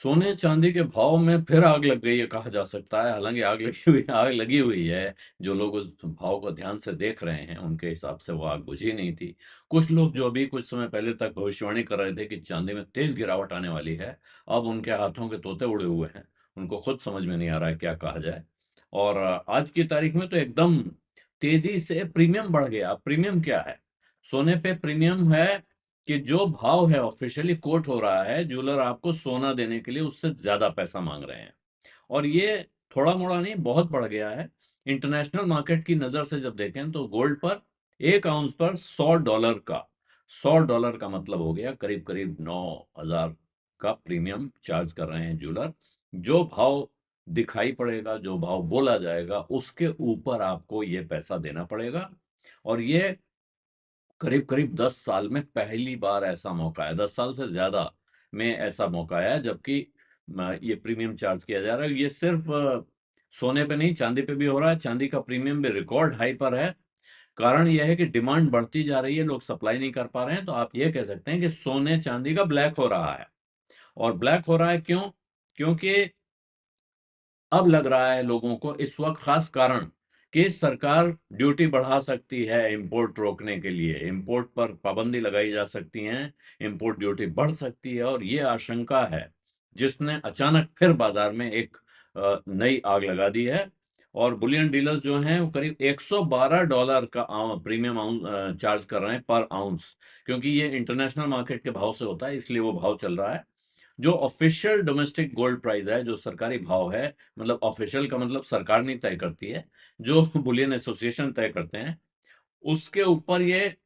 सोने चांदी के भाव में फिर आग लग गई है कहा जा सकता है। हालांकि आग लगी हुई है। जो लोग उस भाव को ध्यान से देख रहे हैं उनके हिसाब से वो आग बुझी नहीं थी। कुछ लोग जो अभी कुछ समय पहले तक भविष्यवाणी कर रहे थे कि चांदी में तेज गिरावट आने वाली है, अब उनके हाथों के तोते उड़े हुए हैं। उनको खुद समझ में नहीं आ रहा है क्या कहा जाए। और आज की तारीख में तो एकदम तेजी से प्रीमियम बढ़ गया। प्रीमियम क्या है? सोने पे प्रीमियम है कि जो भाव है ऑफिशियली कोट हो रहा है, ज्वेलर आपको सोना देने के लिए उससे ज्यादा पैसा मांग रहे हैं। और ये थोड़ा मोड़ा नहीं, बहुत बढ़ गया है। इंटरनेशनल मार्केट की नजर से जब देखें तो गोल्ड पर 1 आउंस पर $100 का मतलब हो गया करीब करीब 9,000 का प्रीमियम चार्ज कर रहे हैं ज्वेलर। जो भाव दिखाई पड़ेगा, जो भाव बोला जाएगा, उसके ऊपर आपको ये पैसा देना पड़ेगा। और ये करीब करीब 10 साल में पहली बार ऐसा मौका है, 10 साल से ज्यादा में ऐसा मौका है जबकि ये प्रीमियम चार्ज किया जा रहा है। ये सिर्फ सोने पे नहीं, चांदी पे भी हो रहा है। चांदी का प्रीमियम भी रिकॉर्ड हाई पर है। कारण यह है कि डिमांड बढ़ती जा रही है, लोग सप्लाई नहीं कर पा रहे हैं। तो आप ये कह सकते हैं कि सोने चांदी का ब्लैक हो रहा है। और ब्लैक हो रहा है क्यों? क्योंकि अब लग रहा है लोगों को इस वक्त, खास कारण कि सरकार ड्यूटी बढ़ा सकती है इंपोर्ट रोकने के लिए, इंपोर्ट पर पाबंदी लगाई जा सकती है, इंपोर्ट ड्यूटी बढ़ सकती है। और ये आशंका है जिसने अचानक फिर बाजार में एक नई आग लगा दी है। और बुलियन डीलर्स जो हैं वो करीब $112 का प्रीमियम चार्ज कर रहे हैं पर आउंस। क्योंकि ये इंटरनेशनल मार्केट के भाव से होता है, इसलिए वो भाव चल रहा है। जो ऑफिशियल डोमेस्टिक गोल्ड प्राइस है, जो सरकारी भाव है, मतलब ऑफिशियल का मतलब सरकार नहीं तय करती है, जो बुलियन एसोसिएशन तय करते हैं, उसके ऊपर ये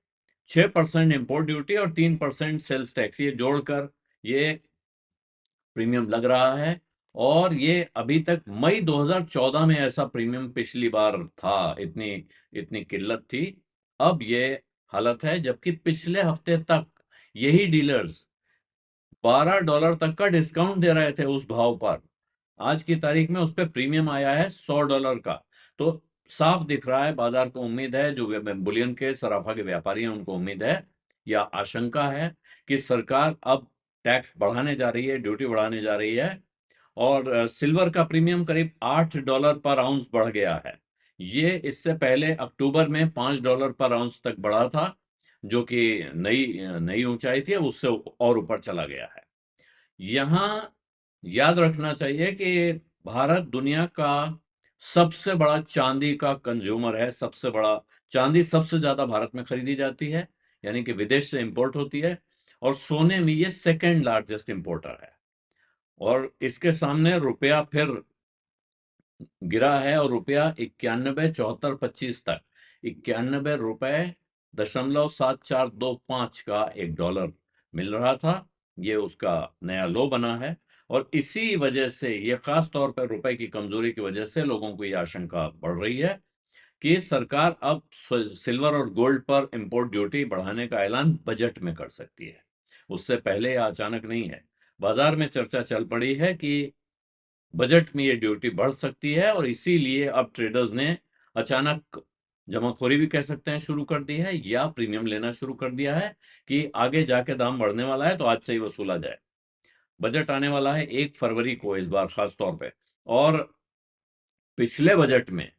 6% इंपोर्ट ड्यूटी और 3% सेल्स टैक्स, ये जोड़कर ये प्रीमियम लग रहा है। और ये अभी तक मई 2014 में ऐसा प्रीमियम पिछली बार था, इतनी इतनी किल्लत थी। अब ये हालत है, जबकि पिछले हफ्ते तक यही डीलर्स $12 तक का डिस्काउंट दे रहे थे उस भाव पर। आज की तारीख में उस पर प्रीमियम आया है $100 का। तो साफ दिख रहा है, बाजार को उम्मीद है, जो बुलियन के सराफा के व्यापारी हैं उनको उम्मीद है या आशंका है कि सरकार अब टैक्स बढ़ाने जा रही है, ड्यूटी बढ़ाने जा रही है। और सिल्वर का प्रीमियम करीब $8 पर आउंस बढ़ गया है। ये इससे पहले अक्टूबर में $5 पर आउंस तक बढ़ा था, जो कि नई नई ऊंचाई थी। अब उससे और ऊपर चला गया है। यहां याद रखना चाहिए कि भारत दुनिया का सबसे बड़ा चांदी का कंज्यूमर है। सबसे बड़ा चांदी सबसे ज्यादा भारत में खरीदी जाती है, यानी कि विदेश से इंपोर्ट होती है। और सोने में ये सेकेंड लार्जेस्ट इंपोर्टर है। और इसके सामने रुपया फिर गिरा है, और रुपया 91 74 25 तक, 91 रुपए 7425 का $1 मिल रहा था। ये उसका नया लो बना है। और इसी वजह से, ये खास तौर पर रुपए की कमजोरी की वजह से, लोगों को ये आशंका बढ़ रही है कि सरकार अब सिल्वर और गोल्ड पर इंपोर्ट ड्यूटी बढ़ाने का ऐलान बजट में कर सकती है। उससे पहले या अचानक नहीं है। बाजार में चर्चा चल पड़ी है कि बजट में ये ड्यूटी बढ़ सकती है, और इसीलिए अब ट्रेडर्स ने अचानक जमाखोरी भी कह सकते हैं शुरू कर दी है, या प्रीमियम लेना शुरू कर दिया है कि आगे जाके दाम बढ़ने वाला है तो आज से ही वसूला जाए। बजट आने वाला है 1 फरवरी को इस बार खास तौर पे। और पिछले बजट में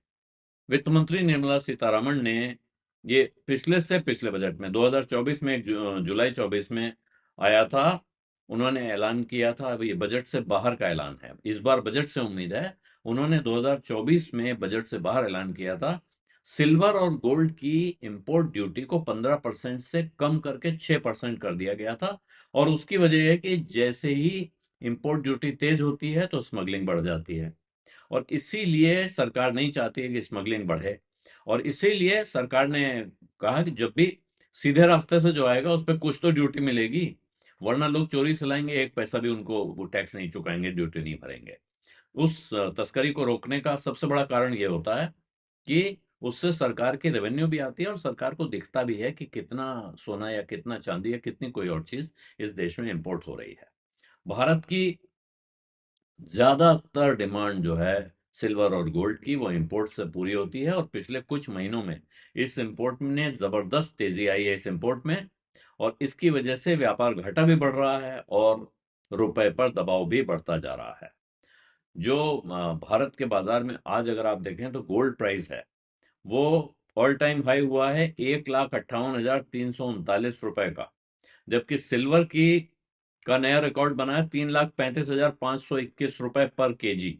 वित्त मंत्री निर्मला सीतारमण ने, ये पिछले से पिछले बजट में 2024 में, जुलाई 24 में आया था, उन्होंने ऐलान किया था। अब ये बजट से बाहर का ऐलान है, इस बार बजट से उम्मीद है। उन्होंने 2024 में बजट से बाहर ऐलान किया था। सिल्वर और गोल्ड की इंपोर्ट ड्यूटी को 15% से कम करके 6% कर दिया गया था। और उसकी वजह है कि जैसे ही इंपोर्ट ड्यूटी तेज होती है तो स्मगलिंग बढ़ जाती है। और इसीलिए सरकार नहीं चाहती है कि स्मगलिंग बढ़े। और इसीलिए सरकार ने कहा कि जब भी सीधे रास्ते से जो आएगा उस पर कुछ तो ड्यूटी मिलेगी, वरना लोग चोरी से लाएंगे, एक पैसा भी उनको वो टैक्स नहीं चुकाएंगे, ड्यूटी नहीं भरेंगे। उस तस्करी को रोकने का सबसे बड़ा कारण ये होता है कि उससे सरकार की रेवेन्यू भी आती है, और सरकार को दिखता भी है कि कितना सोना या कितना चांदी या कितनी कोई और चीज इस देश में इंपोर्ट हो रही है। भारत की ज्यादातर डिमांड जो है सिल्वर और गोल्ड की, वो इंपोर्ट से पूरी होती है। और पिछले कुछ महीनों में इस इंपोर्ट में जबरदस्त तेजी आई है, इस इंपोर्ट में। और इसकी वजह से व्यापार घाटा भी बढ़ रहा है, और रुपए पर दबाव भी बढ़ता जा रहा है। जो भारत के बाजार में आज अगर आप देखें तो गोल्ड प्राइस है, वो ऑल टाइम हाई हुआ है 1,58,339 रुपए का, जबकि सिल्वर की का नया रिकॉर्ड बना है 3,35,521 रुपए पर केजी।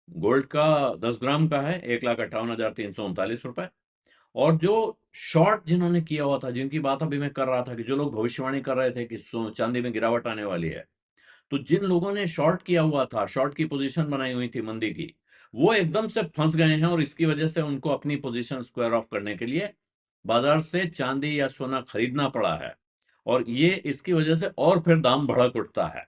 गोल्ड का 10 ग्राम का है 1,58,339 रुपए। और जो शॉर्ट जिन्होंने किया हुआ था, जिनकी बात अभी मैं कर रहा था कि जो लोग भविष्यवाणी कर रहे थे कि चांदी में गिरावट आने वाली है, तो जिन लोगों ने शॉर्ट किया हुआ था, शॉर्ट की पोजीशन बनाई हुई थी मंदी की, वो एकदम से फंस गए हैं और इसकी वजह से उनको अपनी पोजीशन स्क्वायर ऑफ करने के लिए बाजार से चांदी या सोना खरीदना पड़ा है, और ये इसकी वजह से और फिर दाम भड़क उठता है।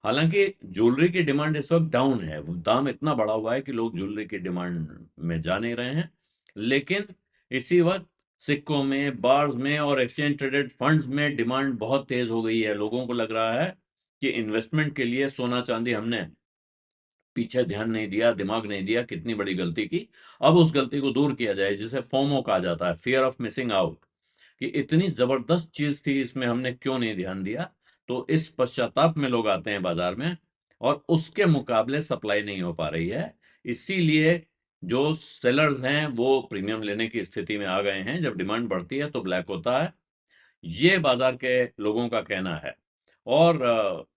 हालांकि ज्वेलरी की डिमांड इस वक्त डाउन है, वो दाम इतना बढ़ा हुआ है कि लोग ज्वेलरी की डिमांड में जा नहीं रहे हैं, लेकिन इसी वक्त सिक्कों में, बार्स में और एक्सचेंज ट्रेडेड फंड्स में डिमांड बहुत तेज हो गई है। लोगों को लग रहा है कि इन्वेस्टमेंट के लिए सोना चांदी हमने पीछे ध्यान नहीं दिया, दिमाग नहीं दिया, कितनी बड़ी गलती की। अब उस गलती को दूर किया जाए, जिसे फोमो कहा जाता है, फियर ऑफ मिसिंग आउट, कि इतनी जबरदस्त चीज थी, इसमें हमने क्यों नहीं ध्यान दिया। तो इस पश्चाताप में लोग आते हैं बाजार में, और उसके मुकाबले सप्लाई नहीं हो पा रही है। इसीलिए जो सेलर्स हैं वो प्रीमियम लेने की स्थिति में आ गए हैं। जब डिमांड बढ़ती है तो ब्लैक होता है, ये बाजार के लोगों का कहना है। और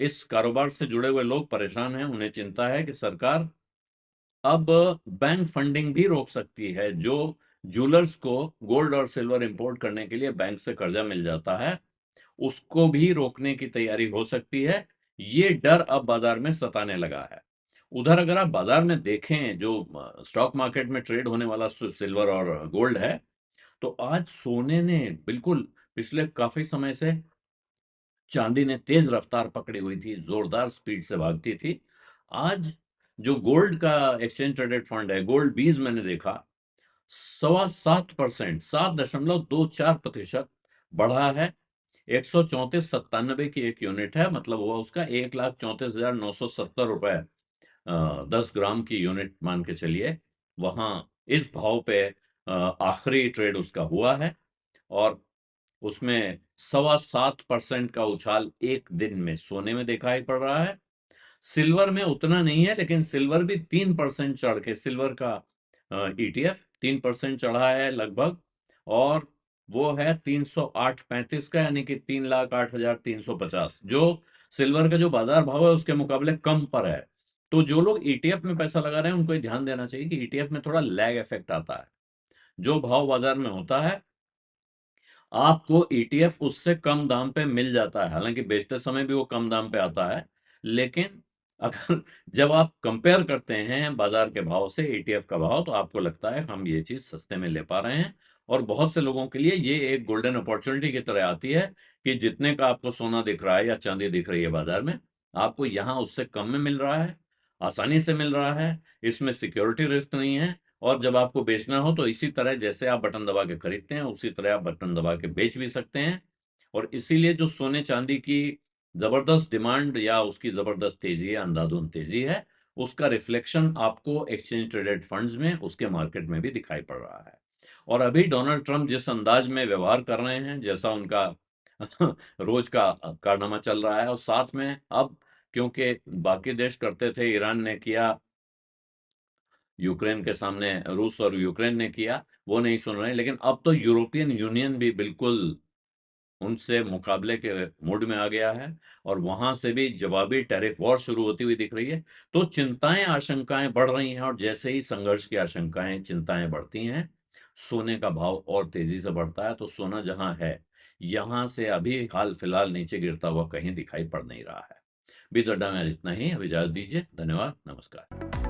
इस कारोबार से जुड़े हुए लोग परेशान हैं, उन्हें चिंता है कि सरकार अब बैंक फंडिंग भी रोक सकती है। जो ज्वेलर्स को गोल्ड और सिल्वर इंपोर्ट करने के लिए बैंक से कर्जा मिल जाता है, उसको भी रोकने की तैयारी हो सकती है। ये डर अब बाजार में सताने लगा है। उधर अगर आप बाजार में देखें, जो स्टॉक मार्केट में ट्रेड होने वाला सिल्वर और गोल्ड है, तो आज सोने ने बिल्कुल पिछले काफी समय से, चांदी ने तेज रफ्तार पकड़ी हुई थी, जोरदार स्पीड से भागती थी। आज जो गोल्ड का एक्सचेंज ट्रेडेड फंड है, गोल्ड बीज, मैंने देखा 7.25%, 7.24% बढ़ा है। 134.97 की एक यूनिट है, मतलब हुआ उसका 1,34,970 रुपए 10 ग्राम की यूनिट मान के चलिए। वहां इस भाव पे आखिरी ट्रेड उसका हुआ है, और उसमें 7.25% का उछाल एक दिन में सोने में दिखाई पड़ रहा है। सिल्वर में उतना नहीं है, लेकिन सिल्वर भी 3% चढ़ के, सिल्वर का ईटीएफ 3% चढ़ा है लगभग, और वो है 308.35 का, यानी कि 3,08,350, जो सिल्वर का जो बाजार भाव है उसके मुकाबले कम पर है। तो जो लोग ईटीएफ में पैसा लगा रहे हैं उनको ये ध्यान देना चाहिए कि ईटीएफ में थोड़ा लैग इफेक्ट आता है। जो भाव बाजार में होता है, आपको ईटीएफ उससे कम दाम पे मिल जाता है, हालांकि बेचते समय भी वो कम दाम पे आता है, लेकिन अगर जब आप कंपेयर करते हैं बाजार के भाव से ईटीएफ का भाव, तो आपको लगता है हम ये चीज सस्ते में ले पा रहे हैं। और बहुत से लोगों के लिए ये एक गोल्डन अपॉर्चुनिटी की तरह आती है कि जितने का आपको सोना दिख रहा है या चांदी दिख रही है बाजार में, आपको यहाँ उससे कम में मिल रहा है, आसानी से मिल रहा है, इसमें सिक्योरिटी रिस्क नहीं है। और जब आपको बेचना हो तो इसी तरह जैसे आप बटन दबा के खरीदते हैं, उसी तरह आप बटन दबा के बेच भी सकते हैं। और इसीलिए जो सोने चांदी की जबरदस्त डिमांड या उसकी जबरदस्त तेजी है, अंधाधुंध तेजी है, उसका रिफ्लेक्शन आपको एक्सचेंज ट्रेडेड फंड्स में, उसके मार्केट में भी दिखाई पड़ रहा है। और अभी डोनाल्ड ट्रंप जिस अंदाज में व्यवहार कर रहे हैं, जैसा उनका रोज का कारनामा चल रहा है, और साथ में अब, क्योंकि बाकी देश करते थे, ईरान ने किया, यूक्रेन के सामने रूस और यूक्रेन ने किया, वो नहीं सुन रहे, लेकिन अब तो यूरोपियन यूनियन भी बिल्कुल उनसे मुकाबले के मूड में आ गया है, और वहां से भी जवाबी टैरिफ वॉर शुरू होती हुई दिख रही है। तो चिंताएं, आशंकाएं बढ़ रही हैं, और जैसे ही संघर्ष की आशंकाएं, चिंताएं बढ़ती हैं, सोने का भाव और तेजी से बढ़ता है। तो सोना जहां है, यहां से अभी हाल फिलहाल नीचे गिरता हुआ कहीं दिखाई पड़ नहीं रहा है। बीस अड्डा में आज इतना ही। अब इजाजत दीजिए। धन्यवाद। नमस्कार।